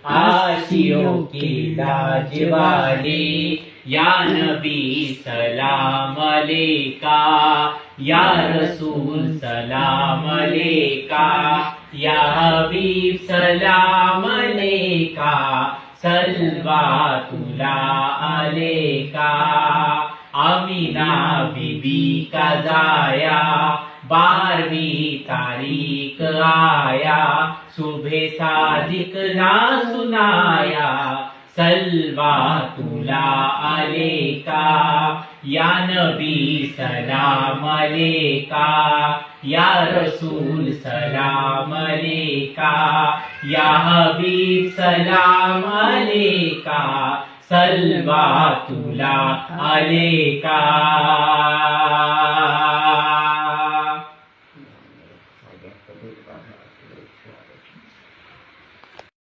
आशियों की लाज वाले या नबी सलाम अलैका, या रसूल सलाम अलैका, या हबीब सलाम अलैका, सलवातुल्ला अलैका। आमीना बीबी का जाया 12वीं तारीख आया, सुबह सादिक ना सुनाया, सलवातुल्ला अलैका, या नबी सलाम अलैका, या रसूल सलाम अलैका, या हबीब सलाम अलैका, सलवातुल्ला अलैका।